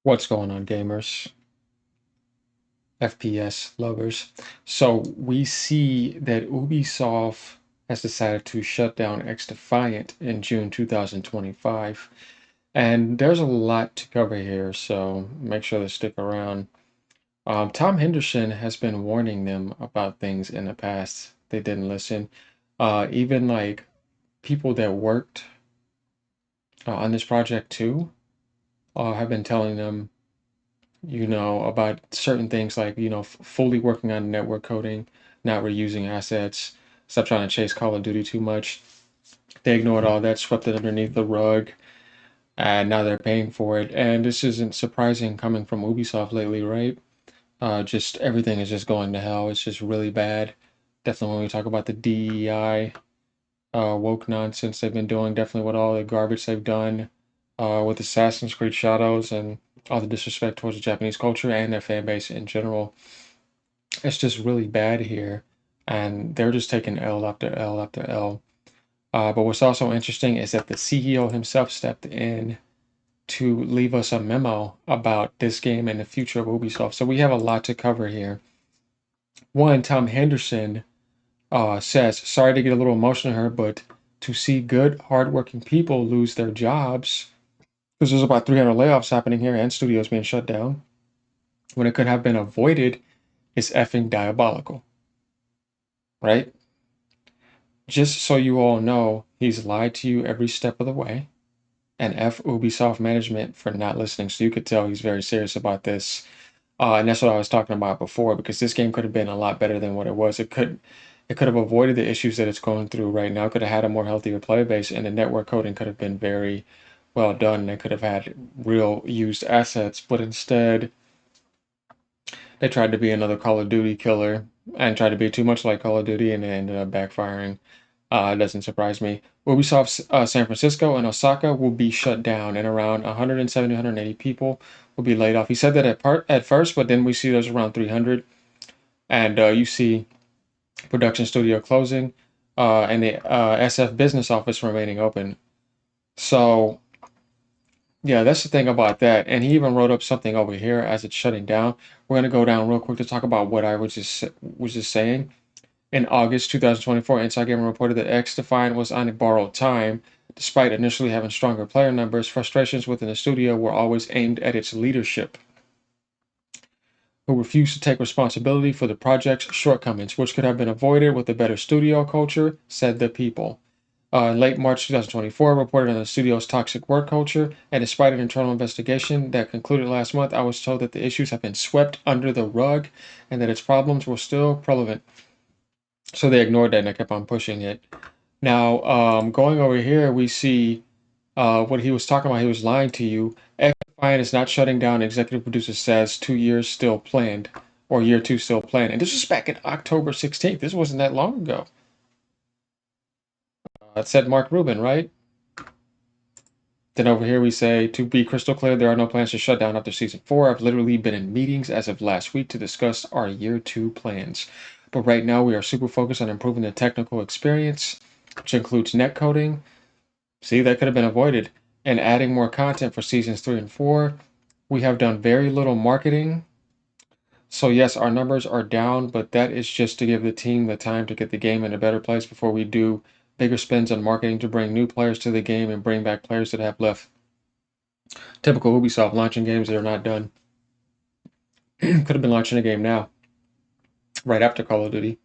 What's going on, gamers? FPS lovers. So we see that Ubisoft has decided to shut down XDefiant in June 2025. And there's a lot to cover here, so make sure to stick around. Tom Henderson has been warning them about things in the past. They didn't listen. Even like people that worked on this project too have been telling them about certain things like, fully working on network coding, not reusing assets, stop trying to chase Call of Duty too much. They ignored all that, swept it underneath the rug, and now they're paying for it. And this isn't surprising coming from Ubisoft lately, right? Just everything is just going to hell. It's just really bad. Definitely when we talk about the DEI, woke nonsense they've been doing, definitely with all the garbage they've done with Assassin's Creed Shadows and all the disrespect towards the Japanese culture and their fan base in general. It's just really bad here, and they're just taking L after L after L. But what's also interesting is that the CEO himself stepped in to leave us a memo about this game and the future of Ubisoft. So we have a lot to cover here. One, Tom Henderson says, sorry to get a little emotional here, but to see good, hardworking people lose their jobs, because there's about 300 layoffs happening here and studios being shut down, when it could have been avoided, is effing diabolical, right? Just so you all know, he's lied to you every step of the way, and F Ubisoft management for not listening. So you could tell he's very serious about this. And that's what I was talking about before, because this game could have been a lot better than what it was. It could have avoided the issues that it's going through right now. It could have had a more healthier player base, and the network coding could have been very well done. They could have had real used assets, but instead they tried to be another Call of Duty killer and tried to be too much like Call of Duty, and it ended up backfiring. It doesn't surprise me. Ubisoft San Francisco and Osaka will be shut down, and around 170, 180 people will be laid off. He said that at first, but then we see there's around 300, and you see production studio closing, and the SF business office remaining open. So yeah, that's the thing about that. And he even wrote up something over here as it's shutting down. We're gonna go down real quick to talk about what I was just saying. In August 2024, Inside Gamer reported that XDefiant was on borrowed time. Despite initially having stronger player numbers, frustrations within the studio were always aimed at its leadership, who refused to take responsibility for the project's shortcomings, which could have been avoided with a better studio culture, said the people. In late March 2024, reported on the studio's toxic work culture, and despite an internal investigation that concluded last month, I was told that the issues have been swept under the rug and that its problems were still prevalent. So they ignored that and they kept on pushing it. Now, going over here, we see what he was talking about. He was lying to you. XDefiant is not shutting down. Executive producer says 2 years still planned, or year two still planned. And this was back in October 16th. This wasn't that long ago. It said Mark Rubin, right? Then over here we say, to be crystal clear, there are no plans to shut down after season 4. I've literally been in meetings as of last week to discuss our year 2 plans. But right now we are super focused on improving the technical experience, which includes net coding. See, that could have been avoided. And adding more content for seasons 3 and 4. We have done very little marketing. So yes, our numbers are down, but that is just to give the team the time to get the game in a better place before we do bigger spends on marketing to bring new players to the game and bring back players that have left. Typical Ubisoft launching games that are not done. Could have been launching a game now, right after Call of Duty.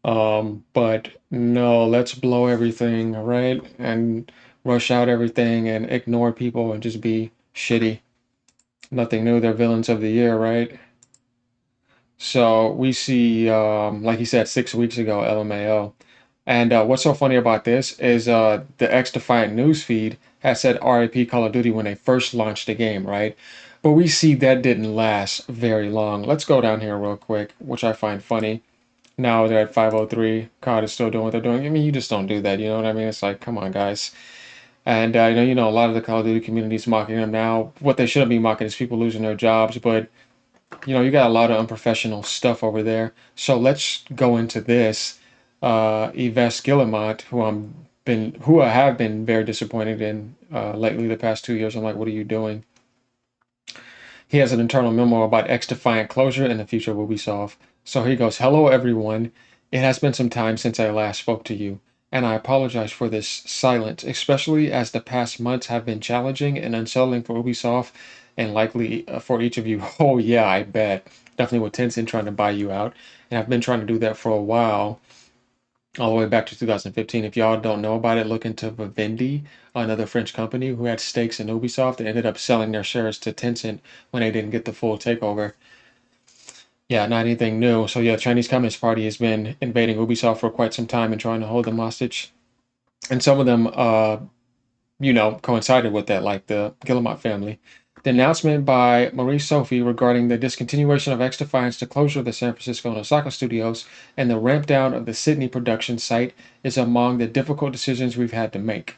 But no, let's blow everything, right? And rush out everything and ignore people and just be shitty. Nothing new. They're villains of the year, right? So we see, like he said 6 weeks ago, LMAO. And what's so funny about this is the XDefiant newsfeed has said RIP Call of Duty when they first launched the game, right? But we see that didn't last very long. Let's go down here real quick, which I find funny. Now they're at 503. COD is still doing what they're doing. I mean, you just don't do that. You know what I mean? It's like, come on, guys. And I know, a lot of the Call of Duty community is mocking them now. What they shouldn't be mocking is people losing their jobs. But you got a lot of unprofessional stuff over there. So let's go into this. Yves Guillemot, who I have been very disappointed in lately the past 2 years. I'm like, what are you doing? He has an internal memo about XDefiant closure and the future of Ubisoft. So he goes, "Hello, everyone. It has been some time since I last spoke to you, and I apologize for this silence, especially as the past months have been challenging and unsettling for Ubisoft and likely for each of you." Oh, yeah, I bet. Definitely with Tencent trying to buy you out. And I've been trying to do that for a while, all the way back to 2015. If y'all don't know about it, look into Vivendi, another French company who had stakes in Ubisoft and ended up selling their shares to Tencent when they didn't get the full takeover. Yeah, not anything new. So yeah, Chinese Communist Party has been invading Ubisoft for quite some time and trying to hold them hostage. And some of them, coincided with that, like the Guillemot family. The announcement by Marie Sophie regarding the discontinuation of XDefiance, the closure of the San Francisco and Osaka studios, and the ramp down of the Sydney production site is among the difficult decisions we've had to make.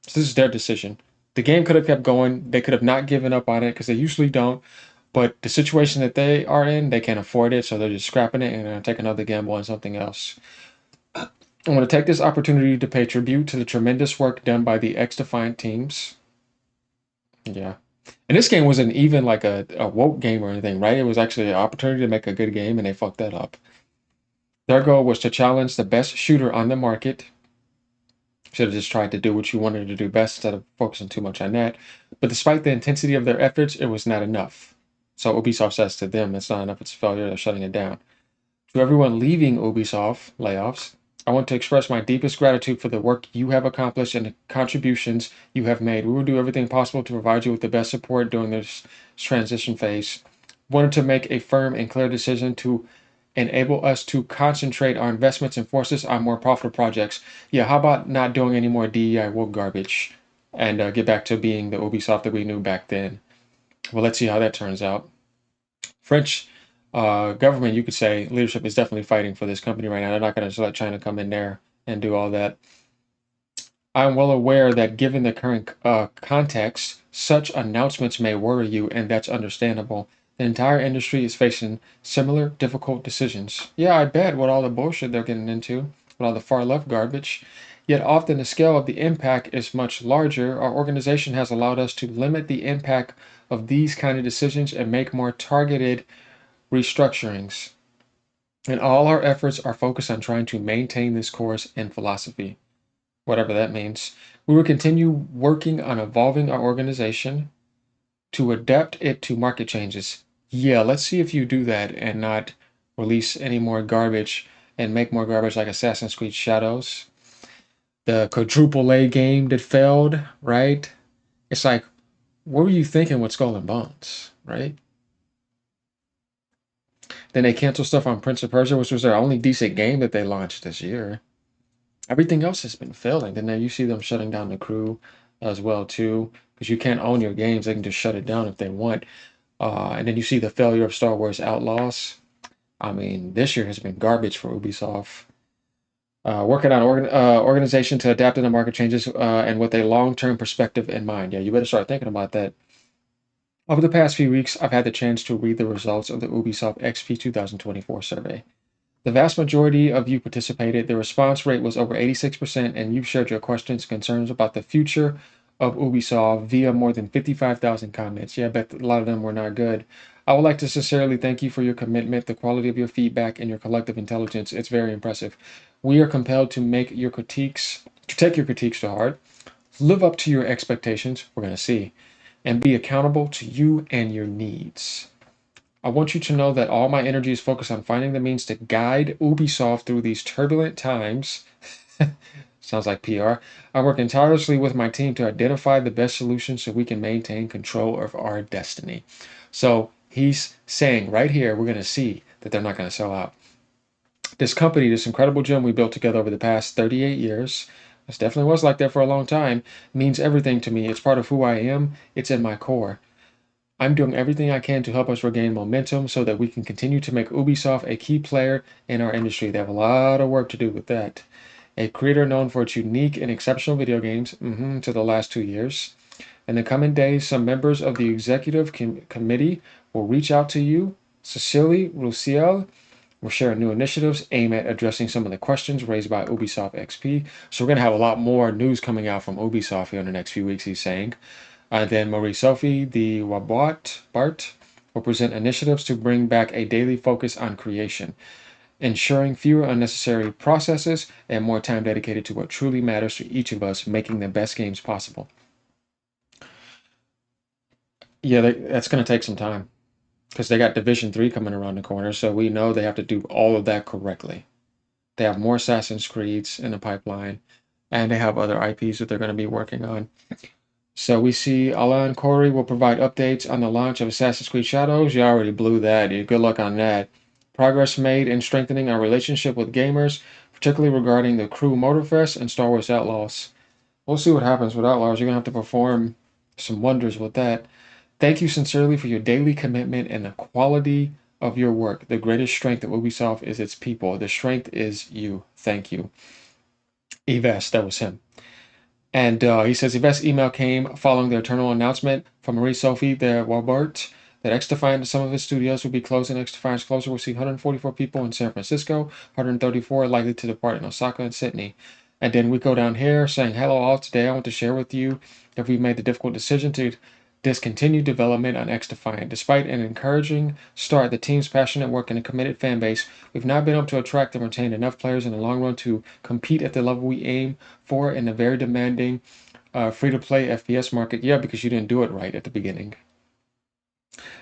So this is their decision. The game could have kept going. They could have not given up on it because they usually don't. But the situation that they are in, they can't afford it, so they're just scrapping it and going to take another gamble on something else. I want to take this opportunity to pay tribute to the tremendous work done by the XDefiant teams. Yeah. And this game wasn't even like a woke game or anything, right? It was actually an opportunity to make a good game, and they fucked that up. Their goal was to challenge the best shooter on the market. Should have just tried to do what you wanted to do best instead of focusing too much on that. But despite the intensity of their efforts, it was not enough. So Ubisoft says to them, it's not enough, it's a failure, they're shutting it down. To everyone leaving Ubisoft layoffs, I want to express my deepest gratitude for the work you have accomplished and the contributions you have made. We will do everything possible to provide you with the best support during this transition phase. Wanted to make a firm and clear decision to enable us to concentrate our investments and forces on more profitable projects. Yeah, how about not doing any more DEI woke garbage and get back to being the Ubisoft that we knew back then? Well, let's see how that turns out. French government, you could say, leadership is definitely fighting for this company right now. They're not going to just let China come in there and do all that. I'm well aware that given the current context, such announcements may worry you, and that's understandable. The entire industry is facing similar difficult decisions. Yeah, I bet, with all the bullshit they're getting into, with all the far left garbage. Yet often the scale of the impact is much larger. Our organization has allowed us to limit the impact of these kind of decisions and make more targeted restructurings. And all our efforts are focused on trying to maintain this course and philosophy, whatever that means. We will continue working on evolving our organization to adapt it to market changes. Yeah, let's see if you do that and not release any more garbage and make more garbage like Assassin's Creed Shadows. The quadruple A game that failed, right? It's like, what were you thinking with Skull and Bones, right? Then they canceled stuff on Prince of Persia, which was their only decent game that they launched this year. Everything else has been failing. Then now you see them shutting down the crew as well too, because you can't own your games. They can just shut it down if they want. And then you see the failure of Star Wars Outlaws. I mean, this year has been garbage for Ubisoft. Working on organization to adapt to the market changes and with a long-term perspective in mind. Yeah, you better start thinking about that. Over the past few weeks, I've had the chance to read the results of the Ubisoft XP 2024 survey. The vast majority of you participated. The response rate was over 86%, and you shared your questions and concerns about the future of Ubisoft via more than 55,000 comments. Yeah, I bet a lot of them were not good. I would like to sincerely thank you for your commitment, the quality of your feedback, and your collective intelligence. It's very impressive. We are compelled to take your critiques to heart, live up to your expectations, we're going to see, and be accountable to you and your needs. I want you to know that all my energy is focused on finding the means to guide Ubisoft through these turbulent times. Sounds like PR. I'm working tirelessly with my team to identify the best solutions so we can maintain control of our destiny. So he's saying right here, we're going to see that they're not going to sell out. This company, this incredible gem we built together over the past 38 years, this definitely was like that for a long time, means everything to me. It's part of who I am, it's in my core. I'm doing everything I can to help us regain momentum so that we can continue to make Ubisoft a key player in our industry. They have a lot of work to do with that. A creator known for its unique and exceptional video games to the last 2 years. In the coming days, some members of the executive committee will reach out to you. Cecily Roussiel will share new initiatives aimed at addressing some of the questions raised by Ubisoft XP. So we're going to have a lot more news coming out from Ubisoft here in the next few weeks, he's saying. And then Marie Sophie, the Wabot Bart, will present initiatives to bring back a daily focus on creation, ensuring fewer unnecessary processes and more time dedicated to what truly matters to each of us, making the best games possible. Yeah, that's going to take some time because they got Division 3 coming around the corner, so we know they have to do all of that correctly. They have more Assassin's Creeds in the pipeline, and they have other IPs that they're going to be working on. So we see Alan Corey will provide updates on the launch of Assassin's Creed Shadows. You already blew that. Good luck on that. Progress made in strengthening our relationship with gamers, particularly regarding the Crew Motorfest and Star Wars Outlaws. We'll see what happens with Outlaws. You're going to have to perform some wonders with that. Thank you sincerely for your daily commitment and the quality of your work. The greatest strength of Ubisoft is its people. The strength is you. Thank you. Yves, that was him. And he says the best email came following the eternal announcement from Marie-Sophie de Wabert that XDefiant and some of its studios will be closing. XDefiant's closure will see 144 people in San Francisco, 134 likely to depart in Osaka and Sydney. And then we go down here saying, hello all, today I want to share with you that we've made the difficult decision to discontinue development on XDefiant. Despite an encouraging start, the team's passionate work and a committed fan base, we've not been able to attract and retain enough players in the long run to compete at the level we aim for in the very demanding free-to-play FPS market. Yeah, because you didn't do it right at the beginning.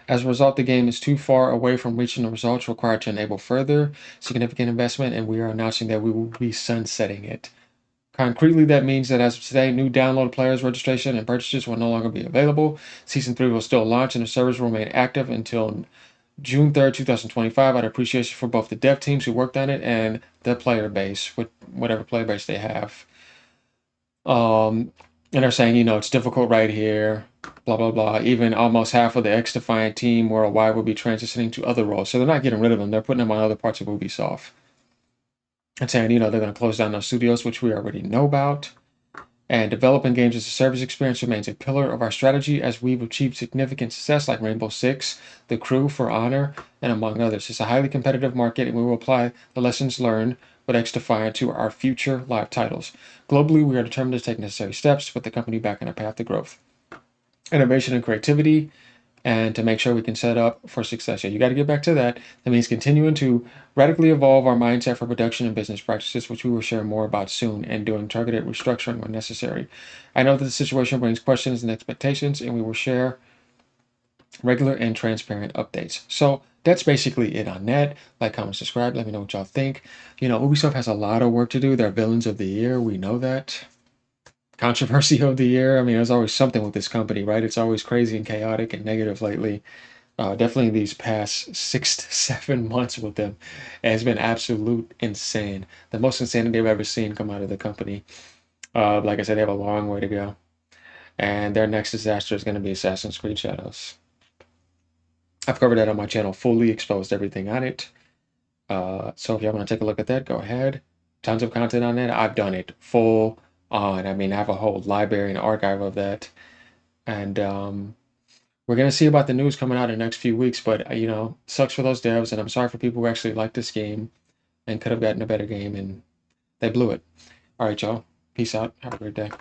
As a result, the game is too far away from reaching the results required to enable further significant investment, and we are announcing that we will be sunsetting it. Concretely, that means that as of today, new download players registration and purchases will no longer be available. Season 3 will still launch and the servers will remain active until June 3rd, 2025. I'd appreciate you for both the dev teams who worked on it and the player base, with whatever player base they have. And they're saying, it's difficult right here, blah, blah, blah. Even almost half of the XDefiant team worldwide will be transitioning to other roles. So they're not getting rid of them. They're putting them on other parts of Ubisoft. And saying, they're going to close down those studios, which we already know about. And developing games as a service experience remains a pillar of our strategy as we've achieved significant success like Rainbow Six, The Crew, For Honor, and among others. It's a highly competitive market, and we will apply the lessons learned with XDefiant to our future live titles. Globally, we are determined to take necessary steps to put the company back on a path to growth, innovation, and creativity, and to make sure we can set up for success. Yeah, you got to get back to that. That means continuing to radically evolve our mindset for production and business practices, which we will share more about soon, and doing targeted restructuring when necessary. I know that the situation brings questions and expectations, and we will share regular and transparent updates. So that's basically it on that. Like, comment, subscribe. Let me know what y'all think. Ubisoft has a lot of work to do. They're villains of the year. We know that. Controversy of the year. I mean, there's always something with this company, right? It's always crazy and chaotic and negative lately. Definitely these past 6 to 7 months with them has been absolute insane. The most insanity I've ever seen come out of the company. Like I said, they have a long way to go. And their next disaster is going to be Assassin's Creed Shadows. I've covered that on my channel, fully exposed everything on it. So if y'all want to take a look at that, go ahead. Tons of content on that. I've done it full on. I mean, I have a whole library and archive of that. And we're going to see about the news coming out in the next few weeks, but, sucks for those devs, and I'm sorry for people who actually like this game and could have gotten a better game, and they blew it. All right, y'all. Peace out. Have a great day.